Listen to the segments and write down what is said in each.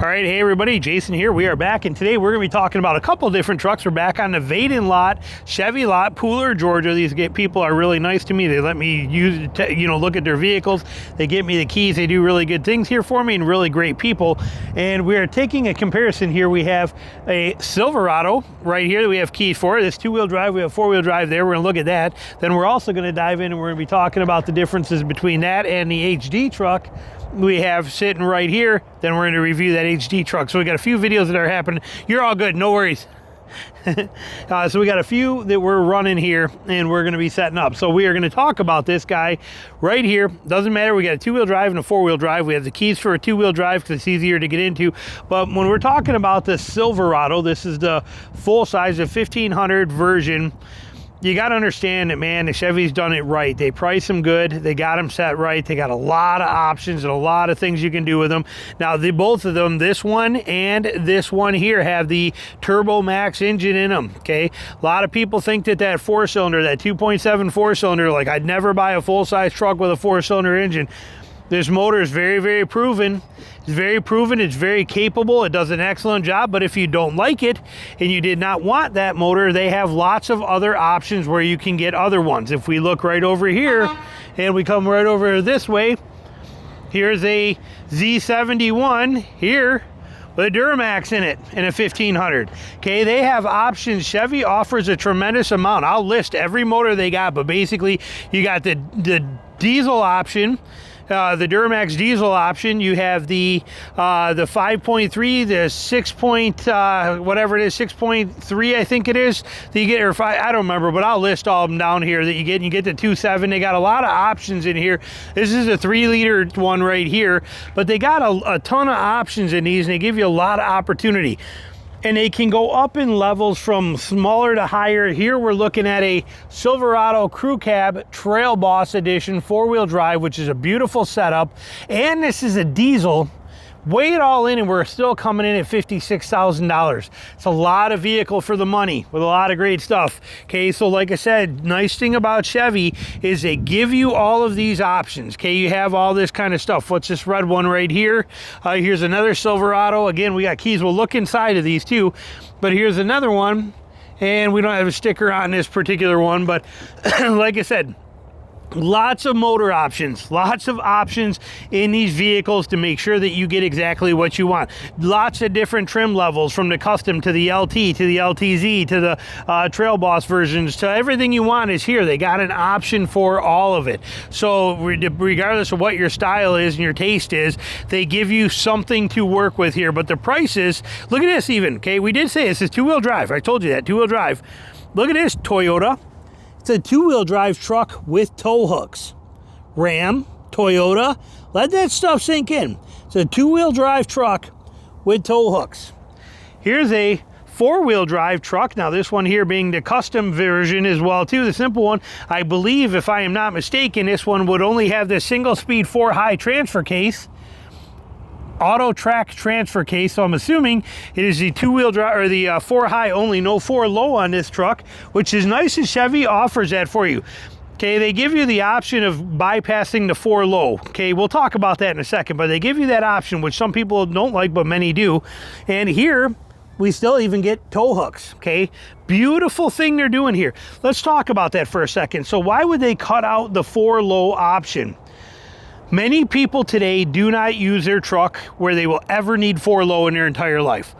All right, hey everybody, Jason here. We are back, and today we're going to be talking about a couple different trucks. We're back on the Vaden lot, Chevy lot, Pooler, Georgia. These people are really nice to me. They let me use, look at their vehicles. They get me the keys. They do really good things here for me, and really great people. And we are taking a comparison here. We have a Silverado right here that we have keys for. This two-wheel drive. We have four-wheel drive there. We're going to look at that. Then we're also going to dive in, and we're going to be talking about the differences between that and the HD truck we have sitting right here. Then we're going to review that HD truck. So we got a few videos that are happening. You're all good, no worries. So we got a few that we're running here, and we're going to be setting up. So we are going to talk about this guy right here. Doesn't matter, we got a two-wheel drive and a four-wheel drive. We have the keys for a two-wheel drive because it's easier to get into. But when we're talking about the Silverado, this is the full size of 1500 version. You got to understand that, man, the Chevy's done it right. They price them good. They got them set right. They got a lot of options and a lot of things you can do with them. Now, both of them, this one and this one here, have the Turbo Max engine in them, okay? A lot of people think that four-cylinder, that 2.7 four-cylinder, like I'd never buy a full-size truck with a four-cylinder engine. This motor is very, very proven. It's very proven. It's very capable. It does an excellent job. But if you don't like it and you did not want that motor, they have lots of other options where you can get other ones. If we look right over here and we come right over this way, here's a Z71 here with a Duramax in it and a 1500. Okay, they have options. Chevy offers a tremendous amount. I'll list every motor they got, but basically you got the diesel option. The Duramax diesel option. You have the 5.3, the 6 whatever it is, 6.3 I think it is that you get, or 5, I don't remember, but I'll list all of them down here that you get. And you get the 2.7. They got a lot of options in here. This is a 3-liter one right here, but they got a ton of options in these, and they give you a lot of opportunity. And they can go up in levels from smaller to higher. Here we're looking at a Silverado Crew Cab Trail Boss Edition 4-wheel drive, which is a beautiful setup. And this is a diesel. Weigh it all in, and we're still coming in at $56,000. It's a lot of vehicle for the money with a lot of great stuff. Okay, so like I said, nice thing about Chevy is they give you all of these options. Okay, you have all this kind of stuff. What's this red one right here? Here's another Silverado. Again, we got keys. We'll look inside of these too. But here's another one, and we don't have a sticker on this particular one. But like I said, lots of motor options, lots of options in these vehicles to make sure that you get exactly what you want. Lots of different trim levels, from the custom to the LT to the LTZ to the Trail Boss versions, to everything you want is here. They got an option for all of it. So regardless of what your style is and your taste is, they give you something to work with here. But the prices, look at this even, okay? We did say this is two-wheel drive. I told you that, two-wheel drive. Look at this, Toyota. It's a two-wheel drive truck with tow hooks. Ram, Toyota, let that stuff sink in. It's a two-wheel drive truck with tow hooks. Here's a four-wheel drive truck. Now this one here being the custom version as well too, the simple one. I believe, if I am not mistaken, this one would only have the single-speed 4-high transfer case. Auto track transfer case, so I'm assuming it is the two-wheel drive, or the 4-high only, no 4-low on this truck, which is nice, and Chevy offers that for you. Okay, they give you the option of bypassing the 4-low. Okay, we'll talk about that in a second, but they give you that option, which some people don't like, but many do. And here we still even get tow hooks. Okay, beautiful thing they're doing here. Let's talk about that for a second. So why would they cut out the 4-low option? Many people today do not use their truck where they will ever need 4-low in their entire life.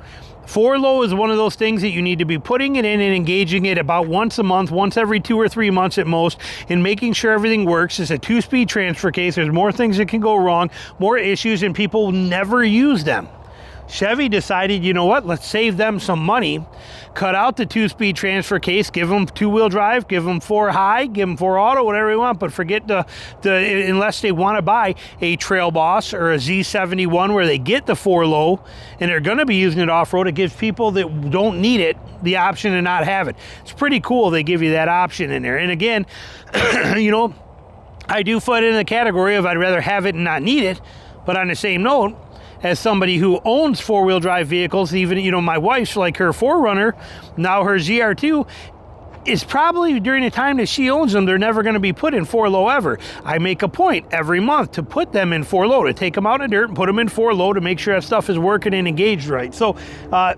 4-low is one of those things that you need to be putting it in and engaging it about once a month, once every 2 or 3 months at most, and making sure everything works. It's a 2-speed transfer case. There's more things that can go wrong, more issues, and people never use them. Chevy decided, you know what, let's save them some money, cut out the 2-speed transfer case, give them two-wheel drive, give them 4-high, give them 4-auto, whatever you want, but forget unless they want to buy a Trail Boss or a Z71 where they get the 4-low and they're going to be using it off-road. It gives people that don't need it the option to not have it. It's pretty cool they give you that option in there. And again, I do fit in the category of I'd rather have it and not need it, but on the same note, as somebody who owns 4-wheel drive vehicles, even, my wife's like her 4Runner, now her ZR2, is probably during the time that she owns them, they're never going to be put in 4-low ever. I make a point every month to put them in 4-low, to take them out of the dirt and put them in 4-low to make sure that stuff is working and engaged right. So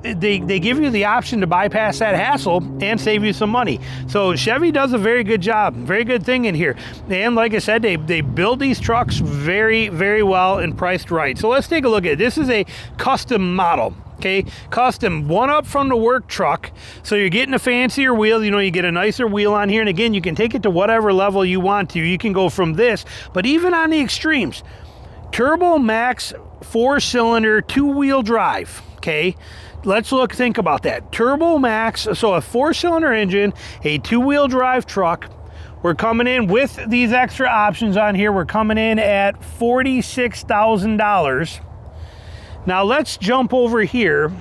they give you the option to bypass that hassle and save you some money. So Chevy does a very good job, very good thing in here. And like I said, they build these trucks very, very well and priced right. So let's take a look at it. This is a custom model. Okay, custom, one up from the work truck. So you're getting a fancier wheel, you know, you get a nicer wheel on here. And again, you can take it to whatever level you want to. You can go from this, but even on the extremes, Turbo Max 4-cylinder 2-wheel drive. Okay, let's think about that. Turbo Max, so a 4-cylinder engine, a 2-wheel drive truck. We're coming in with these extra options on here. We're coming in at $46,000. Now let's jump over here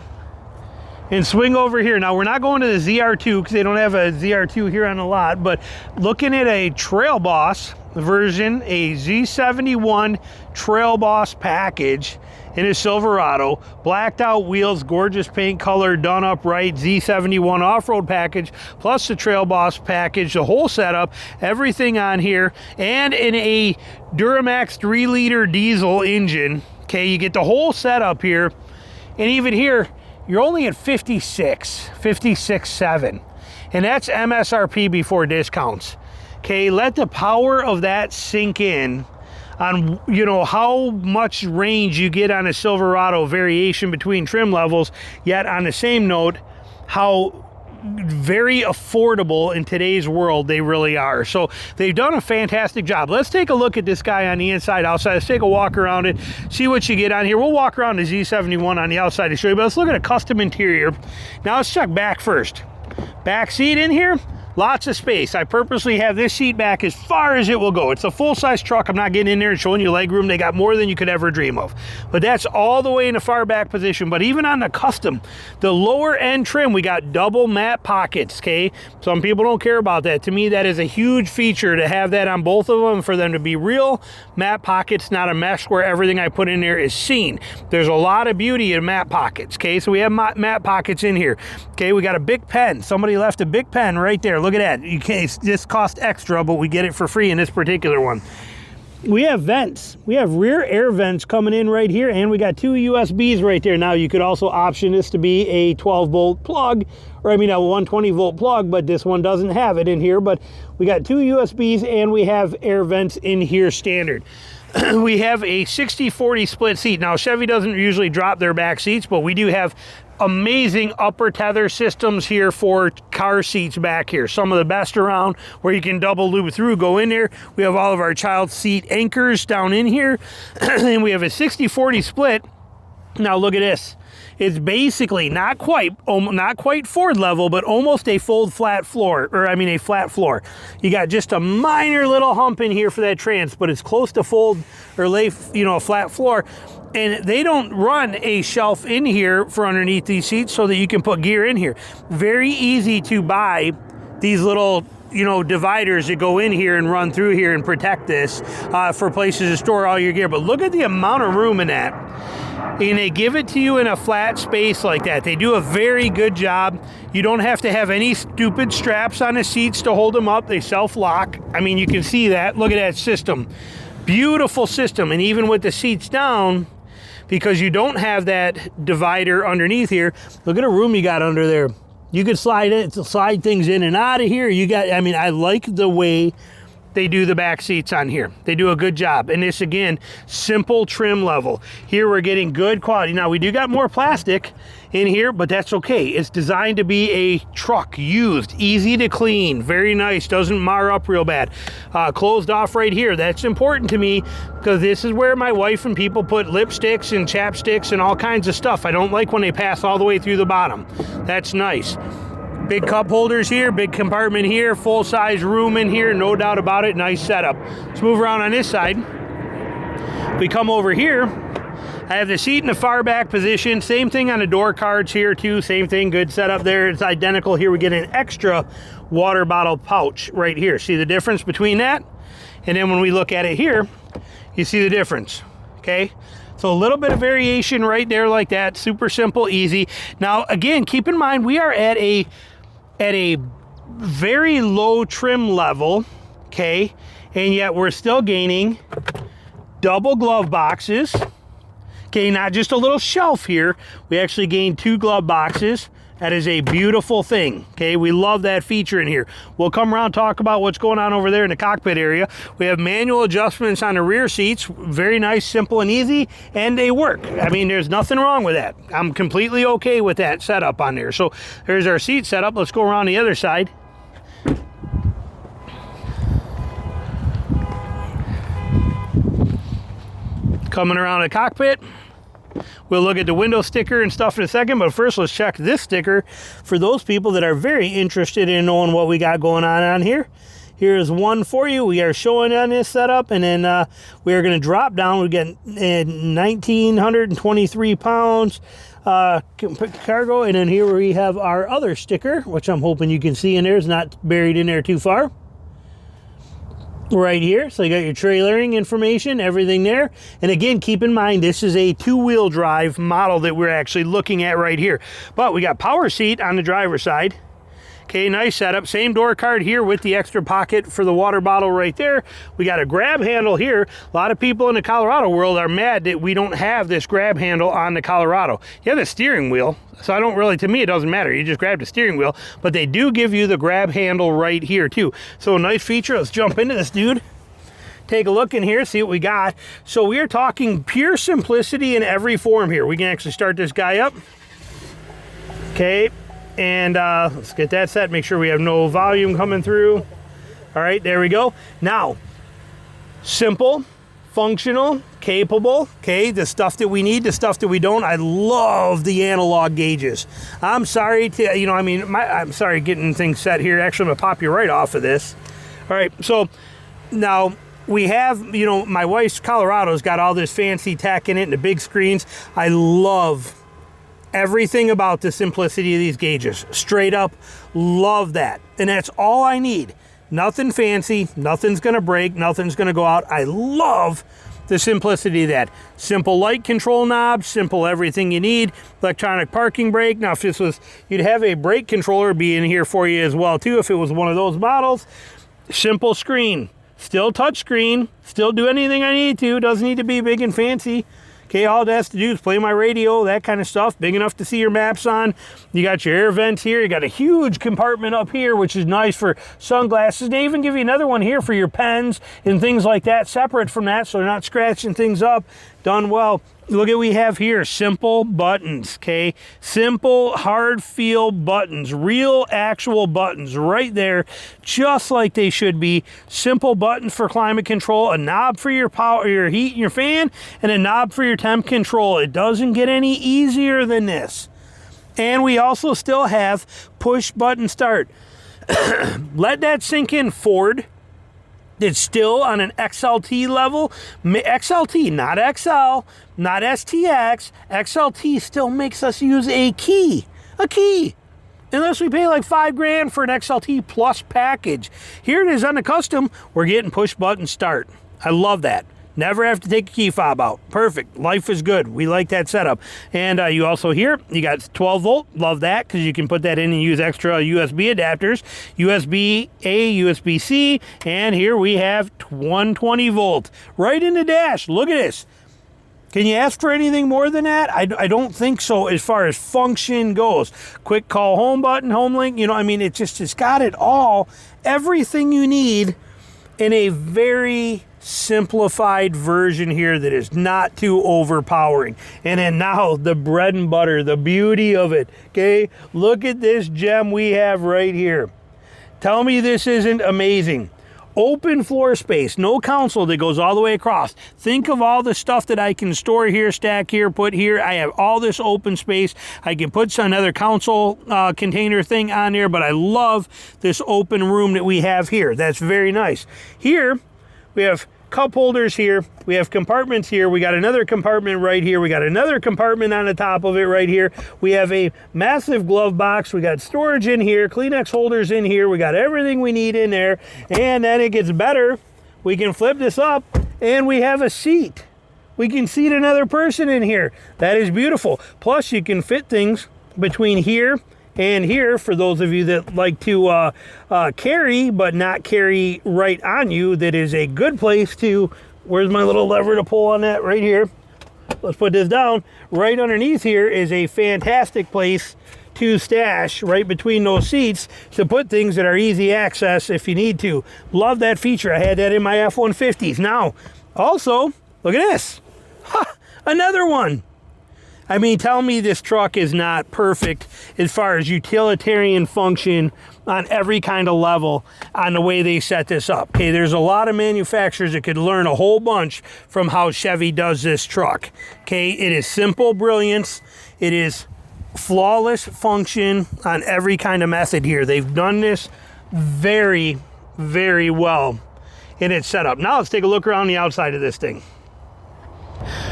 and swing over here. Now we're not going to the ZR2 because they don't have a ZR2 here on the lot, but looking at a Trail Boss version, a Z71 Trail Boss package in a Silverado, blacked out wheels, gorgeous paint color, done up right, Z71 off-road package, plus the Trail Boss package, the whole setup, everything on here, and in a Duramax 3-liter diesel engine. Okay, you get the whole setup here, and even here, you're only at 56.7, and that's MSRP before discounts. Okay, let the power of that sink in on, you know, how much range you get on a Silverado, variation between trim levels, yet on the same note, how very affordable in today's world they really are. So they've done a fantastic job. Let's take a look at this guy on the inside, outside. Let's take a walk around it, see what you get on here. We'll walk around the Z71 on the outside to show you, but let's look at a custom interior. Now let's check back first. Back seat in here, lots of space. I purposely have this seat back as far as it will go. It's a full-size truck. I'm not getting in there and showing you leg room. They got more than you could ever dream of. But that's all the way in the far back position. But even on the custom, the lower end trim, we got double mat pockets, okay? Some people don't care about that. To me, that is a huge feature to have that on both of them, for them to be real mat pockets, not a mesh where everything I put in there is seen. There's a lot of beauty in mat pockets, okay? So we have mat pockets in here. Okay, we got a big pen. Somebody left a big pen right there. Look at that. You can't, this cost extra, but we get it for free in this particular one. We have vents. We have rear air vents coming in right here, and we got 2 USBs right there. Now you could also option this to be a 12-volt plug, or I mean a 120-volt plug, but this one doesn't have it in here. But we got 2 USBs, and we have air vents in here standard. We have a 60-40 split seat. Now Chevy doesn't usually drop their back seats, but we do have amazing upper tether systems here for car seats back here. Some of the best around, where you can double loop through, go in there. We have all of our child seat anchors down in here. And we have a 60-40 split. Now look at this. It's basically not quite Ford level, but almost a flat floor. You got just a minor little hump in here for that trans, but it's close to fold or lay, you know, a flat floor. And they don't run a shelf in here for underneath these seats so that you can put gear in here. Very easy to buy these little, you know, dividers that go in here and run through here and protect this for places to store all your gear. But look at the amount of room in that. And they give it to you in a flat space like that. They do a very good job. You don't have to have any stupid straps on the seats to hold them up. They self-lock. I mean, you can see that. Look at that system. Beautiful system. And even with the seats down, because you don't have that divider underneath here, look at the room you got under there. You could slide things in and out of here. I mean, I like the way they do the back seats on here. They do a good job. And this, again, simple trim level. Here we're getting good quality. Now, we do got more plastic in here, but that's okay. It's designed to be a truck, used, easy to clean, very nice, doesn't mar up real bad. Closed off right here. That's important to me because this is where my wife and people put lipsticks and chapsticks and all kinds of stuff. I don't like when they pass all the way through the bottom. That's nice. Big cup holders here, big compartment here, full-size room in here, no doubt about it, nice setup. Let's move around on this side. We come over here, I have the seat in the far back position, same thing on the door cards here too, same thing, good setup there, it's identical. Here we get an extra water bottle pouch right here. See the difference between that? And then when we look at it here, you see the difference, okay? So a little bit of variation right there like that, super simple, easy. Now, again, keep in mind, we are at a very low trim level, okay, and yet we're still gaining double glove boxes, okay, not just a little shelf here. We actually gained 2 glove boxes. That is a beautiful thing, okay? We love that feature in here. We'll come around and talk about what's going on over there in the cockpit area. We have manual adjustments on the rear seats. Very nice, simple, and easy, and they work. I mean, there's nothing wrong with that. I'm completely okay with that setup on there. So there's our seat setup. Let's go around the other side. Coming around the cockpit. We'll look at the window sticker and stuff in a second, but first let's check this sticker for those people that are very interested in knowing what we got going on here. Here's one for you. We are showing on this setup, and then we are going to drop down. We get 1,923 pounds cargo, and then here we have our other sticker, which I'm hoping you can see in there. It's not buried in there too far. Right here, so you got your trailering information, everything there. And again, keep in mind, this is a 2-wheel drive model that we're actually looking at right here. But we got power seat on the driver's side. Okay, nice setup. Same door card here with the extra pocket for the water bottle right there. We got a grab handle here. A lot of people in the Colorado world are mad that we don't have this grab handle on the Colorado. You have the steering wheel, so I don't really, to me, it doesn't matter. You just grab the steering wheel, but they do give you the grab handle right here too. So a nice feature. Let's jump into this, dude. Take a look in here, see what we got. So we are talking pure simplicity in every form here. We can actually start this guy up. Okay. And let's get that set, make sure we have no volume coming through. All right, there we go. Now, simple, functional, capable, okay, the stuff that we need, the stuff that we don't. I love the analog gauges. I'm sorry to, you know, I mean, I'm sorry getting things set here. Actually, I'm gonna pop you right off of this. All right, so now we have, you know, my wife's Colorado's got all this fancy tech in it and the big screens. I love everything about the simplicity of these gauges. Straight up, love that. And that's all I need. Nothing fancy, nothing's gonna break, nothing's gonna go out. I love the simplicity of that. Simple light control knobs, simple everything you need. Electronic parking brake. Now if this was, you'd have a brake controller be in here for you as well too if it was one of those models. Simple screen, still touch screen, still do anything I need to, doesn't need to be big and fancy. Okay, all it has to do is play my radio, that kind of stuff, big enough to see your maps on. You got your air vents here. You got a huge compartment up here, which is nice for sunglasses. They even give you another one here for your pens and things like that, separate from that, so they're not scratching things up. Done well. Look at what we have here, simple buttons, okay? Simple, hard feel buttons, real actual buttons right there, just like they should be. Simple buttons for climate control, a knob for your power, your heat and your fan, and a knob for your temp control. It doesn't get any easier than this. And we also still have push button start. Let that sink in, Ford. It's still on an XLT level. XLT, not XL, not STX. XLT still makes us use a key. Unless we pay like $5 grand for an XLT Plus package. Here it is on the custom. We're getting push button start. I love that. Never have to take a key fob out. Perfect. Life is good. We like that setup. And you also here, you got 12 volt. Love that because you can put that in and use extra USB adapters. USB-A, USB-C. And here we have 120 volt. Right in the dash. Look at this. Can you ask for anything more than that? I don't think so as far as function goes. Quick call home button, home link. You know, I mean, it's got it all. Everything you need in a very simplified version here that is not too overpowering. And then now the bread and butter, the beauty of it, okay? Look at this gem we have right here. Tell me this isn't amazing. Open floor space, no console that goes all the way across. Think of all the stuff that I can store here, stack here, put here. I have all this open space. I can put another console container thing on there, but I love this open room that we have here. That's very nice. Here, we have cup holders here. We have compartments here. We got another compartment right here. We got another compartment on the top of it right here. We have a massive glove box. We got storage in here, Kleenex holders in here. We got everything we need in there. And then it gets better. We can flip this up and we have a seat. We can seat another person in here. That is beautiful. Plus you can fit things between here And here, for those of you that like to carry, but not carry right on you, that is a good place to, where's my little lever to pull on that? Right here. Let's put this down. Right underneath here is a fantastic place to stash, right between those seats, to put things that are easy access if you need to. Love that feature. I had that in my F-150s. Now, also, look at this. Ha, another one. I mean, tell me this truck is not perfect as far as utilitarian function on every kind of level on the way they set this up. Okay, there's a lot of manufacturers that could learn a whole bunch from how Chevy does this truck. Okay, it is simple brilliance. It is flawless function on every kind of method here. They've done this very, very well in its setup. Now let's take a look around the outside of this thing.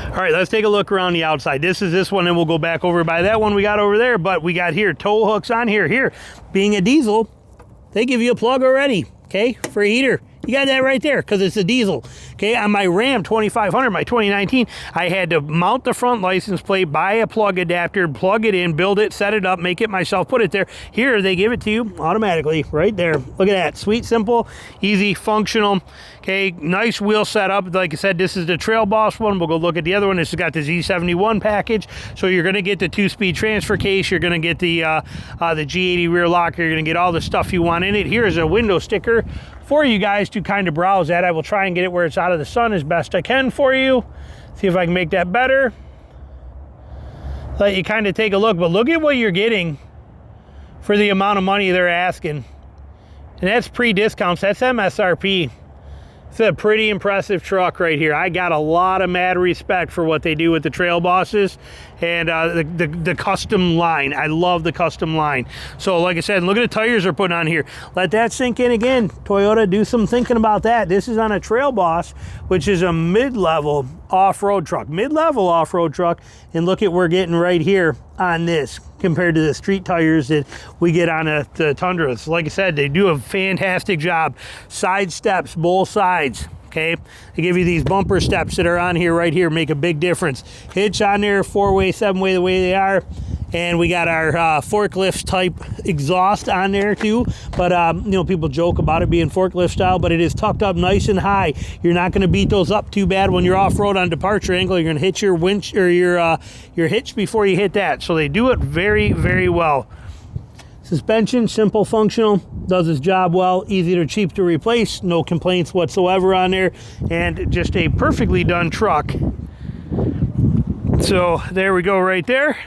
All right, let's take a look around the outside. This is this one, and we'll go back over by that one we got over there, but we got here tow hooks on here. Here, being a diesel, they give you a plug already, okay, for a heater. You got that right there because it's a diesel. Okay, on my Ram 2500, my 2019, I had to mount the front license plate, buy a plug adapter, plug it in, build it, set it up, make it myself, put it there. Here, they give it to you automatically right there. Look at that. Sweet, simple, easy, functional. Okay, nice wheel setup. Like I said, this is the Trail Boss one. We'll go look at the other one. This has got the Z71 package. So you're going to get the 2-speed transfer case. You're going to get the G80 rear locker. You're going to get all the stuff you want in it. Here's a window sticker for you guys to kind of browse at. I will try and get it where it's out of the sun as best I can for you. See if I can make that better. Let you kind of take a look, but look at what you're getting for the amount of money they're asking. And that's pre-discounts, that's MSRP. It's a pretty impressive truck right here. I got a lot of mad respect for what they do with the Trail Bosses and the custom line. I love the custom line. So like I said, look at the tires they're putting on here. Let that sink in again. Toyota, do some thinking about that. This is on a Trail Boss, which is a mid-level off-road truck. Mid-level off-road truck. And look at what we're getting right here on this compared to the street tires that we get on the Tundras. Like I said, they do a fantastic job. Side steps, both sides. Okay, they give you these bumper steps that are on here right here, make a big difference. Hitch on there, 4-way, 7-way, the way they are. And we got our forklift type exhaust on there too. But you know, people joke about it being forklift style, but it is tucked up nice and high. You're not going to beat those up too bad when you're off-road on departure angle. You're going to hit your winch or your hitch before you hit that. So they do it very, very well. Suspension, simple, functional, does its job well, easy or cheap to replace, no complaints whatsoever on there, and just a perfectly done truck. So there we go right there.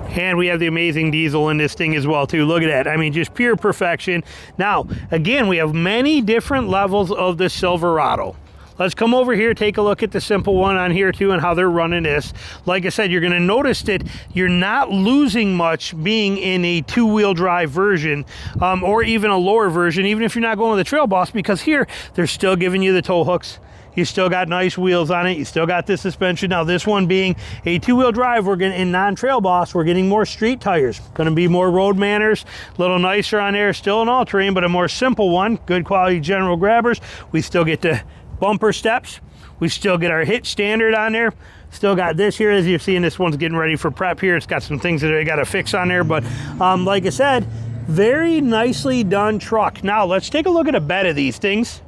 And we have the amazing diesel in this thing as well too. Look at that. I mean, just pure perfection. Now, again, we have many different levels of the Silverado. Let's come over here, take a look at the simple one on here too and how they're running this. Like I said, you're gonna notice that you're not losing much being in a 2-wheel drive version or even a lower version, even if you're not going with the Trail Boss, because here, they're still giving you the tow hooks. You still got nice wheels on it. You still got the suspension. Now this one being a 2-wheel drive, we're getting in non-Trail Boss, we're getting more street tires. Gonna be more road manners, a little nicer on there, still an all-terrain, but a more simple one. Good quality general grabbers. We still get the bumper steps. We still get our hitch standard on there. Still got this here, as you're seeing, this one's getting ready for prep here. It's got some things that I got to fix on there, but like I said, very nicely done truck. Now let's take a look at a bed of these things.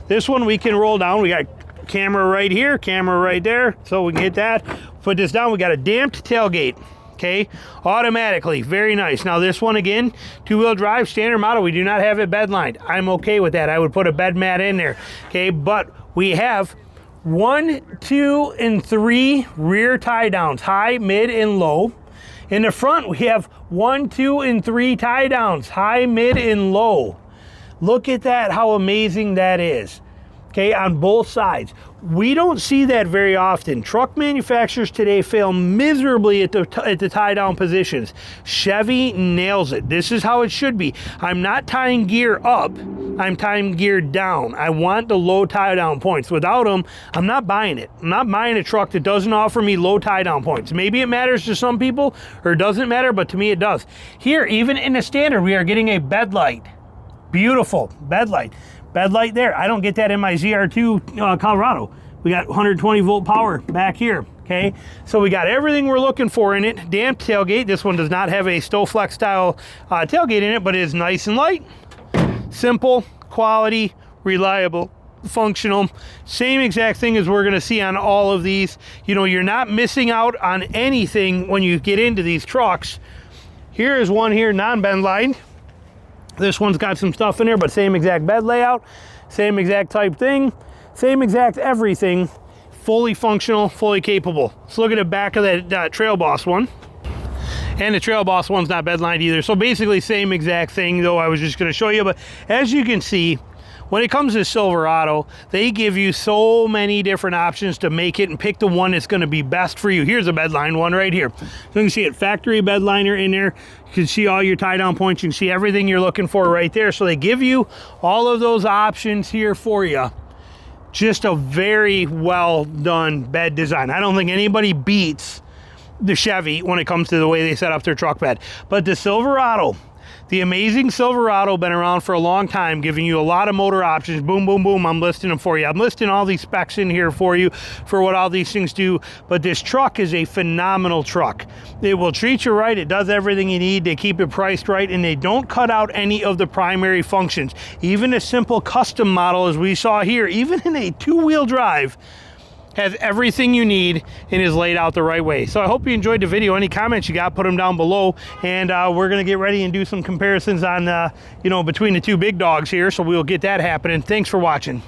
This one we can roll down. We got camera right here, camera right there, so we can hit that. Put this down. We got a damped tailgate. Okay, automatically, very nice. Now this one again, 2-wheel drive, standard model. We do not have it bed lined. I'm okay with that. I would put a bed mat in there. Okay, but we have 1, 2, and 3 rear tie downs, high, mid, and low. In the front, we have 1, 2, and 3 tie downs, high, mid, and low. Look at that, how amazing that is. Okay, on both sides. We don't see that very often. Truck manufacturers today fail miserably at the tie-down positions. Chevy nails it. This is how it should be. I'm not tying gear up, I'm tying gear down. I want the low tie-down points. Without them, I'm not buying it. I'm not buying a truck that doesn't offer me low tie-down points. Maybe it matters to some people, or it doesn't matter, but to me it does. Here, even in the standard, we are getting a bed light. Beautiful bed light. Bed light there. I don't get that in my ZR2 Colorado. We got 120 volt power back here. Okay, so we got everything we're looking for in it. Damp tailgate. This one does not have a Stowflex style tailgate in it, but it is nice and light. Simple, quality, reliable, functional. Same exact thing as we're going to see on all of these. You know, you're not missing out on anything when you get into these trucks. Here is one here, non-bed lined. This one's got some stuff in there, but same exact bed layout, same exact type thing, same exact everything. Fully functional, fully capable. Let's look at the back of that Trail Boss one. And the Trail Boss one's not bed lined either. So basically same exact thing, though I was just going to show you. But as you can see, when it comes to Silverado, they give you so many different options to make it and pick the one that's going to be best for you. Here's a bed line one right here. So you can see it, factory bed liner in there. You can see all your tie down points. You can see everything you're looking for right there. So they give you all of those options here for you. Just a very well done bed design. I don't think anybody beats the Chevy when it comes to the way they set up their truck bed. But the Silverado, the amazing Silverado, been around for a long time, giving you a lot of motor options. Boom, boom, boom, I'm listing them for you. I'm listing all these specs in here for you for what all these things do. But this truck is a phenomenal truck. It will treat you right. It does everything you need. They keep it priced right, and they don't cut out any of the primary functions. Even a simple custom model, as we saw here, even in a two-wheel drive, has everything you need and is laid out the right way. So I hope you enjoyed the video. Any comments you got, put them down below, and we're gonna get ready and do some comparisons on you know, between the two big dogs here, so we'll get that happening. Thanks for watching.